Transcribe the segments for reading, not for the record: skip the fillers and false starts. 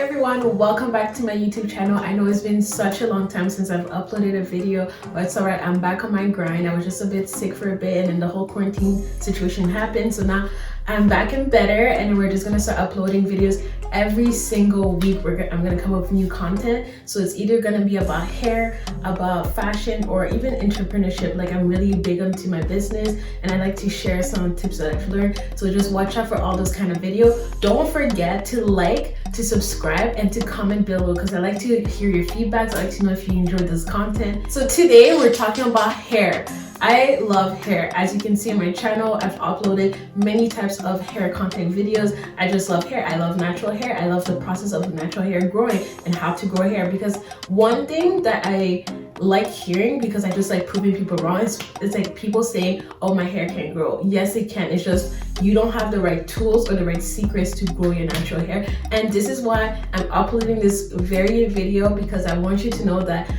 everyone, welcome back to my YouTube channel. I know it's been such a long time since I've uploaded a video, but it's alright, I'm back on my grind. I was just a bit sick for a bit and then the whole quarantine situation happened, so now I'm back and better, and we're just gonna start uploading videos every single week. I'm gonna come up with new content, so it's either gonna be about hair, about fashion, or even entrepreneurship. Like, I'm really big into my business and I like to share some tips that I've learned, so just watch out for all those kind of videos. Don't forget to like, to subscribe, and to comment below because I like to hear your feedbacks. I like to know if you enjoyed this content. So today we're talking about hair. I love hair. As you can see on my channel, I've uploaded many types of hair content videos. I just love hair. I love natural hair. I love the process of natural hair growing and how to grow hair, because one thing that I like hearing, because I just like proving people wrong, it's like people saying, oh, my hair can't grow. Yes, it can. It's just you don't have the right tools or the right secrets to grow your natural hair. And this is why I'm uploading this very video, because I want you to know that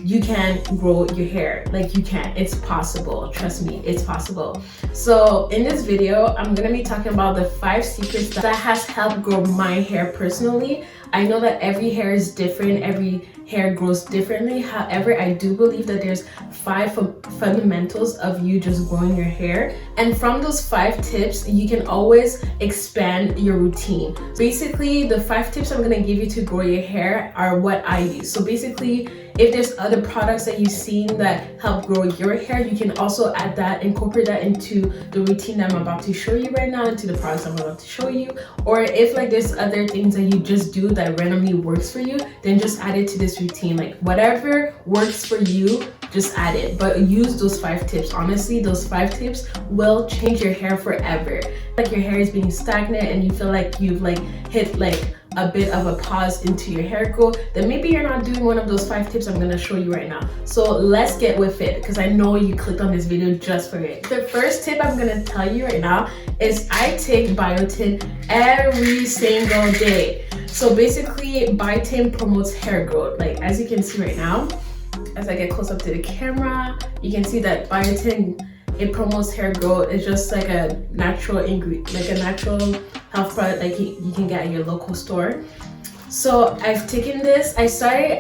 you can grow your hair. Like, you can. It's possible. Trust me, it's possible. So in this video, I'm gonna be talking about the 5 secrets that has helped grow my hair personally. I know that every hair is different, every hair grows differently. However, I do believe that there's 5 fundamentals of you just growing your hair. And from those 5 tips, you can always expand your routine. Basically, the 5 tips I'm gonna give you to grow your hair are what I use. So basically, if there's other products that you've seen that help grow your hair, you can also add that, incorporate that into the routine that I'm about to show you right now, into the products I'm about to show you. Or if like there's other things that you just do that randomly works for you, then just add it to this routine. Like, whatever works for you, just add it. But use those 5 tips. Honestly, those 5 tips will change your hair forever. Like, your hair is being stagnant and you feel like you've like hit like a bit of a pause into your hair growth, then maybe you're not doing one of those 5 tips I'm going to show you right now. So let's get with it, because I know you clicked on this video just for it. The first tip I'm going to tell you right now is I take biotin every single day. So basically, biotin promotes hair growth. Like, as you can see right now, as I get close up to the camera, you can see that biotin, it promotes hair growth. It's just like a natural ingredient, like a natural health product like you can get at your local store. So I've taken this. I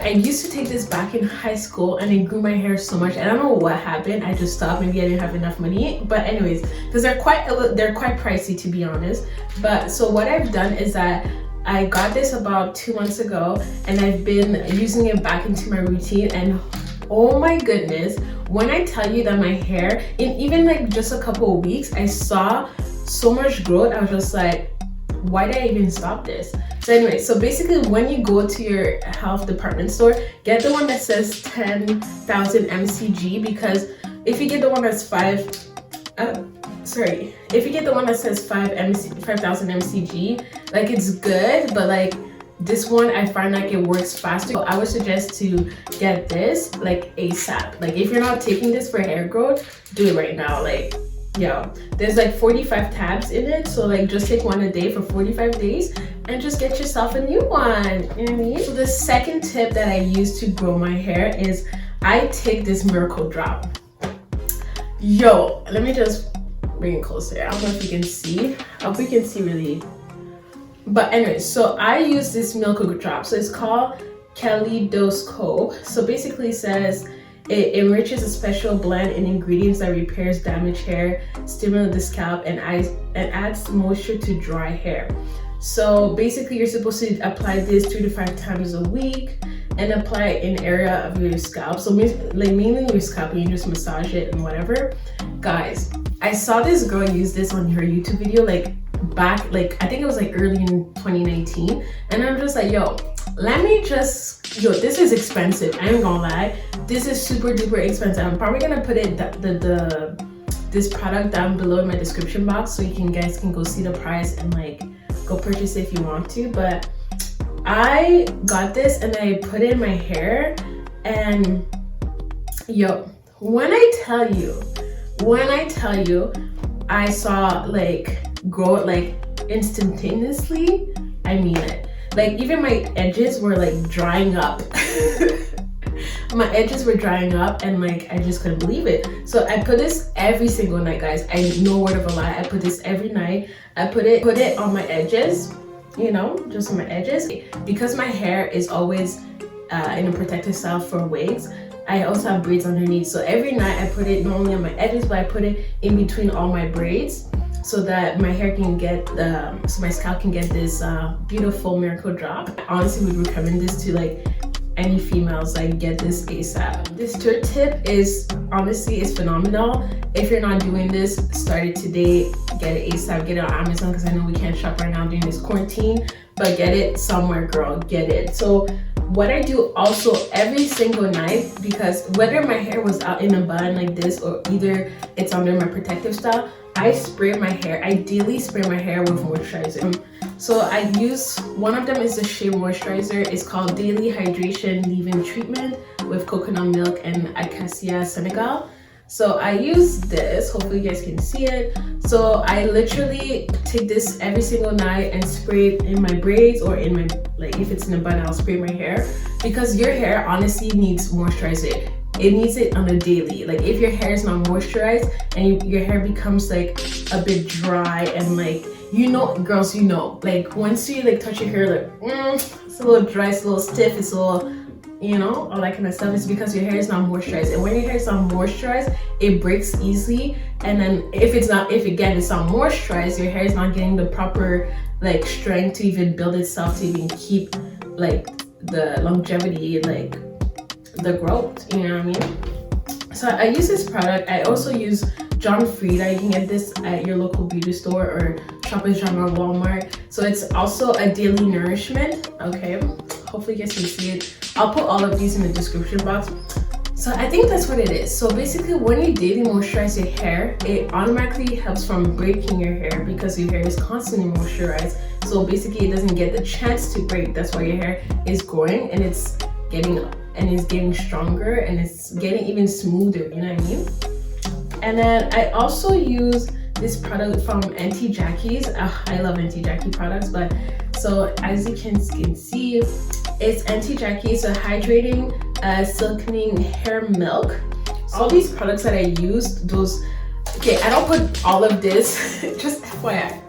used to take this back in high school, and it grew my hair so much. I don't know what happened. I just stopped. Maybe I didn't have enough money. But anyways, because they're quite pricey, to be honest. But so what I've done is that I got this about 2 months ago, and I've been using it back into my routine, and oh my goodness, when I tell you that my hair, in even like just a couple of weeks, I saw so much growth. I was just like, why did I even stop this? So anyway, so basically, when you go to your health department store, get the one that says 10,000 mcg, because if you get the one that's if you get the one that says 5,000 mcg, like, it's good, but like this one, I find like it works faster. So I would suggest to get this like ASAP. Like, if you're not taking this for hair growth, do it right now. Like, yo, there's like 45 tabs in it, so like just take one a day for 45 days and just get yourself a new one. You know what I mean? So the second tip that I use to grow my hair is I take this miracle drop. Yo, let me just bring it closer. I don't know if you can see. I hope you can see really. But anyways, so I use this miracle drop. So it's called Kaleidoscope. So basically, it says it enriches a special blend in ingredients that repairs damaged hair, stimulates the scalp, and adds moisture to dry hair. So basically, you're supposed to apply this 2 to 5 times a week and apply it in area of your scalp. So like mainly your scalp, you just massage it and whatever. Guys, I saw this girl use this on her YouTube video like back, like I think it was like early in 2019, and I'm just like, yo, this is expensive. I ain't gonna lie, this is super duper expensive. I'm probably gonna put it this product down below in my description box, so you guys can go see the price and like go purchase it if you want to. But I got this and I put it in my hair, and yo, when I tell you I saw like growth like instantaneously, I mean it. Like, even my edges were like drying up. My edges were drying up, and like I just couldn't believe it. So I put this every single night, guys. I no word of a lie. I put this every night. I put it on my edges. you know, just on my edges. Because my hair is always in a protective style for wigs, I also have braids underneath. So every night I put it normally on my edges, but I put it in between all my braids so that my hair can get, so my scalp can get this beautiful miracle drop. I honestly would recommend this to like any females, like get this ASAP. This dirt tip is honestly is phenomenal. If you're not doing this, start it today. Get it ASAP. Get it on Amazon because I know we can't shop right now during this quarantine, but get it somewhere, girl. Get it. So what I do also every single night, because whether my hair was out in a bun like this or either it's under my protective style, I spray my hair. I daily spray my hair with moisturizer. So I use, one of them is the Shea Moisturizer. It's called Daily Hydration Leave-In Treatment with coconut milk and Acacia Senegal. So I use this, hopefully you guys can see it. So I literally take this every single night and spray it in my braids or in my, like if it's in a bun, I'll spray my hair. Because your hair honestly needs moisturizer. It needs it on a daily. Like if your hair is not moisturized and your hair becomes like a bit dry and like, you know, girls, you know, like once you like touch your hair, like it's a little dry, it's a little stiff, it's a little, you know, all that kind of stuff. It's because your hair is not moisturized, and when your hair is not moisturized, it breaks easily. And then if again it's not moisturized, your hair is not getting the proper like strength to even build itself to even keep like the longevity, like the growth, you know what I mean? So I use this product. I also use John Frieda. You can get this at your local beauty store or Shoppers Drug or Walmart. So it's also a daily nourishment. Okay, hopefully you guys can see it. I'll put all of these in the description box. So I think that's what it is. So basically when you daily moisturize your hair, it automatically helps from breaking your hair because your hair is constantly moisturized. So basically it doesn't get the chance to break. That's why your hair is growing and it's getting stronger and it's getting even smoother, you know what I mean? And then I also use this product from Auntie Jackie's. I love Auntie Jackie products, but so as you can see, it's Auntie Jackie's hydrating silkening hair milk. All these products that I use, those, okay, I don't put all of this, just FYI,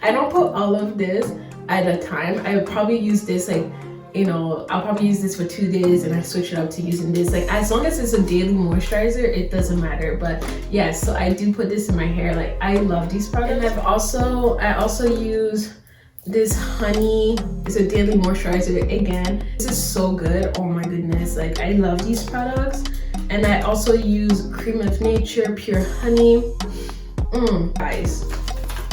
I don't put all of this at a time. I would probably use this like, you know, I'll probably use this for 2 days and I switch it up to using this. Like as long as it's a daily moisturizer, it doesn't matter. But yeah, so I do put this in my hair. Like I love these products. And I also use this honey. It's a daily moisturizer again. This is so good. Oh my goodness. Like I love these products. And I also use Cream of Nature Pure Honey. Guys,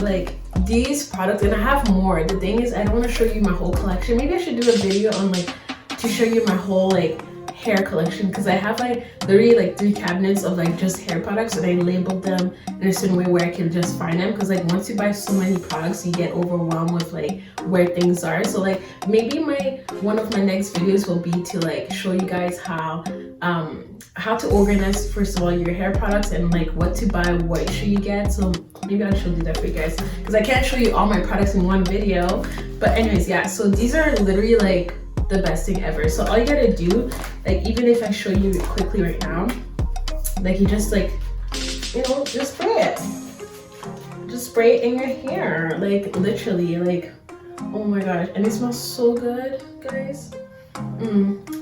like these products, and I have more. The thing is, I don't want to show you my whole collection. Maybe I should do a video on like to show you my whole like hair collection, because I have like literally like 3 cabinets of like just hair products, and I labeled them in a certain way where I can just find them. Because like once you buy so many products, you get overwhelmed with like where things are. So like maybe one of my next videos will be to like show you guys how to organize, first of all, your hair products and like what to buy, what should you get. So maybe I should do that for you guys, because I can't show you all my products in one video. But anyways, yeah, so these are literally like the best thing ever. So all you gotta do, like even if I show you quickly right now, like you just like, you know, just spray it. Just spray it in your hair, like literally, like, oh my gosh. And it smells so good, guys.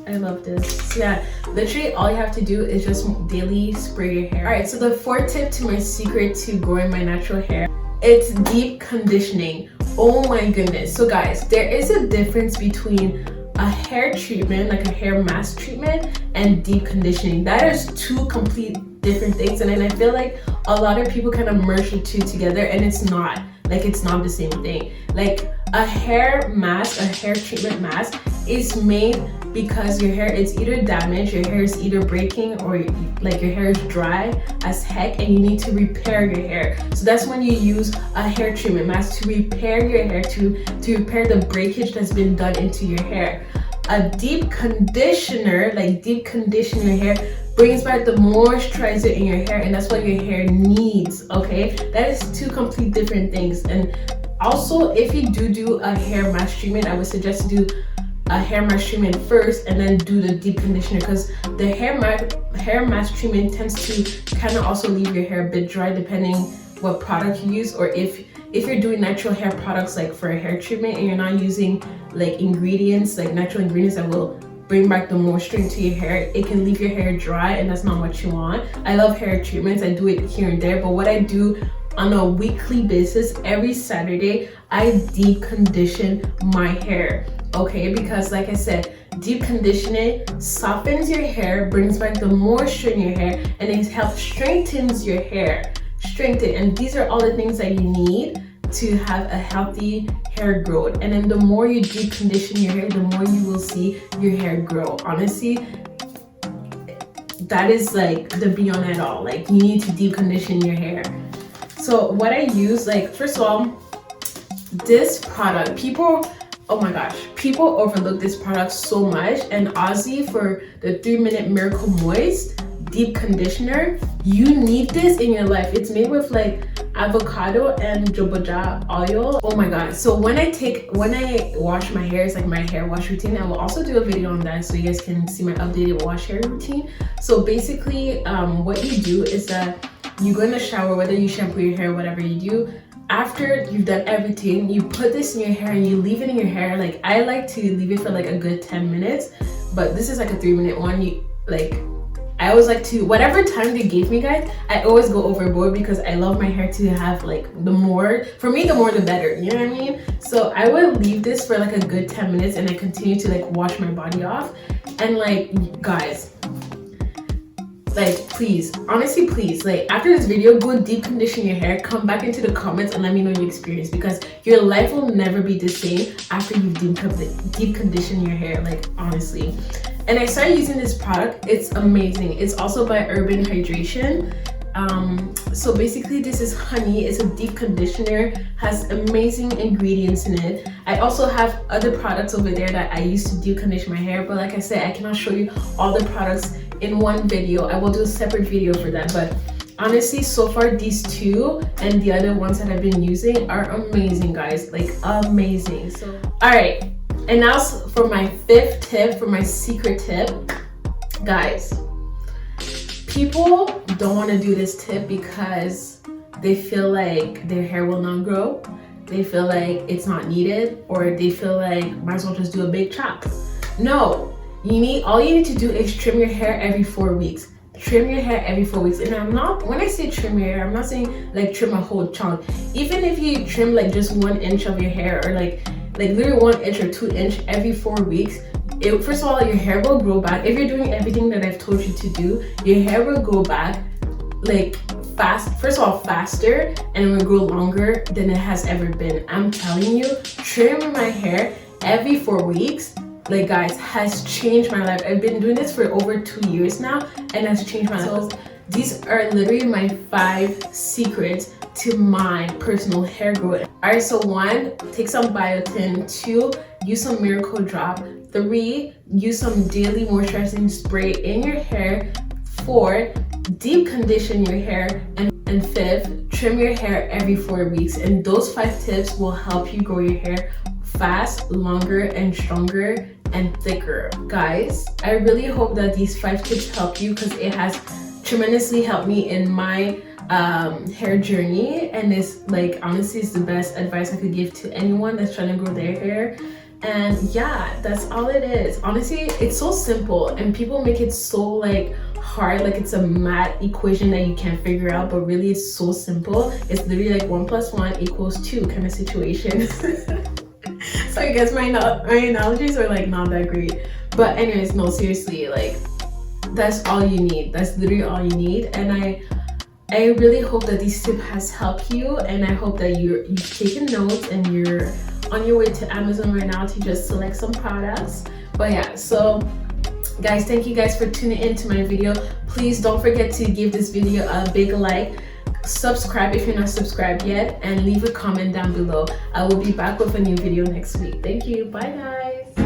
I love this. So yeah, literally all you have to do is just daily spray your hair. All right, so the 4th tip to my secret to growing my natural hair, it's deep conditioning. Oh my goodness. So guys, there is a difference between a hair treatment, like a hair mask treatment, and deep conditioning. That is 2 complete different things, and then I feel like a lot of people kind of merge the 2 together, and it's not the same thing. Like a hair mask, a hair treatment mask is made because your hair is either damaged, your hair is either breaking, or like your hair is dry as heck and you need to repair your hair. So that's when you use a hair treatment mask to repair your hair, to repair the breakage that's been done into your hair. A deep conditioner, like deep condition your hair, brings back the moisturizer in your hair, and that's what your hair needs. Okay, that is 2 complete different things. And also, if you do a hair mask treatment, I would suggest to do a hair mask treatment first and then do the deep conditioner, because the hair mask treatment tends to kind of also leave your hair a bit dry depending what product you use, or if if you're doing natural hair products like for a hair treatment and you're not using like ingredients, like natural ingredients that will bring back the moisture into your hair, it can leave your hair dry, and that's not what you want. I love hair treatments, I do it here and there, but what I do on a weekly basis, every Saturday, I deep condition my hair, okay? Because like I said, deep conditioning softens your hair, brings back the moisture in your hair, and it helps strengthens your hair. And these are all the things that you need to have a healthy hair growth. And then the more you deep condition your hair, the more you will see your hair grow. Honestly, that is like the beyond it all. Like, you need to deep condition your hair. So what I use, like, first of all, this product, people, oh my gosh, people overlook this product so much. And Ozzy, for the 3-minute Miracle Moist deep conditioner, you need this in your life. It's made with like avocado and jojoba oil. Oh my god. So when I wash my hair, it's like my hair wash routine. I will also do a video on that so you guys can see my updated wash hair routine. So basically what you do is that you go in the shower, whether you shampoo your hair, whatever you do, after you've done everything, you put this in your hair and you leave it in your hair. Like, I like to leave it for like a good 10 minutes, but this is like a 3-minute one. I always like to, whatever time they gave me, guys, I always go overboard because I love my hair to have like the more, for me, the more the better, you know what I mean? So I would leave this for like a good 10 minutes and I continue to like wash my body off. And like, guys, like, please, honestly, please, like, after this video, go deep condition your hair, come back into the comments and let me know your experience, because your life will never be the same after you've deep conditioned your hair, like, honestly. And I started using this product. It's amazing. It's also by Urban Hydration. So basically this is honey. It's a deep conditioner, has amazing ingredients in it. I also have other products over there that I use to deep condition my hair, but like I said, I cannot show you all the products in one video. I will do a separate video for that. But honestly, so far these two and the other ones that I've been using are amazing, guys, like amazing. So all right, and now for my 5th tip, for my secret tip, guys, people don't want to do this tip because they feel like their hair will not grow, they feel like it's not needed, or they feel like might as well just do a big chop. No, all you need to do is trim your hair every 4 weeks. Trim your hair every 4 weeks. And when I say trim your hair, I'm not saying like trim a whole chunk. Even if you trim like just 1 inch of your hair, or like literally 1 inch or 2 inch every 4 weeks, first of all, your hair will grow back. If you're doing everything that I've told you to do, your hair will grow back like first of all faster, and it will grow longer than it has ever been. I'm telling you, trimming my hair every 4 weeks, like, guys, has changed my life. I've been doing this for over 2 years now and has changed my life. So these are literally my 5 secrets to my personal hair growth. All right, so 1, take some biotin. 2, use some miracle drop. 3, use some daily moisturizing spray in your hair. 4, deep condition your hair. And 5th, trim your hair every 4 weeks. And those 5 tips will help you grow your hair fast, longer, and stronger and thicker. Guys, I really hope that these 5 tips help you, because it has tremendously helped me in my hair journey, and it's like, honestly, it's the best advice I could give to anyone that's trying to grow their hair. And yeah, that's all it is. Honestly, it's so simple, and people make it so like hard, like it's a math equation that you can't figure out, but really it's so simple. It's literally like 1 + 1 = 2 kind of situation. So I guess my analogies are like not that great, but anyways, no, seriously, like, that's all you need. That's literally all you need. And I really hope that this tip has helped you, and I hope that you've taken notes and you're on your way to Amazon right now to just select some products. But yeah, so guys, thank you guys for tuning into my video. Please don't forget to give this video a big like, subscribe if you're not subscribed yet, and leave a comment down below. I will be back with a new video next week. Thank you. Bye guys.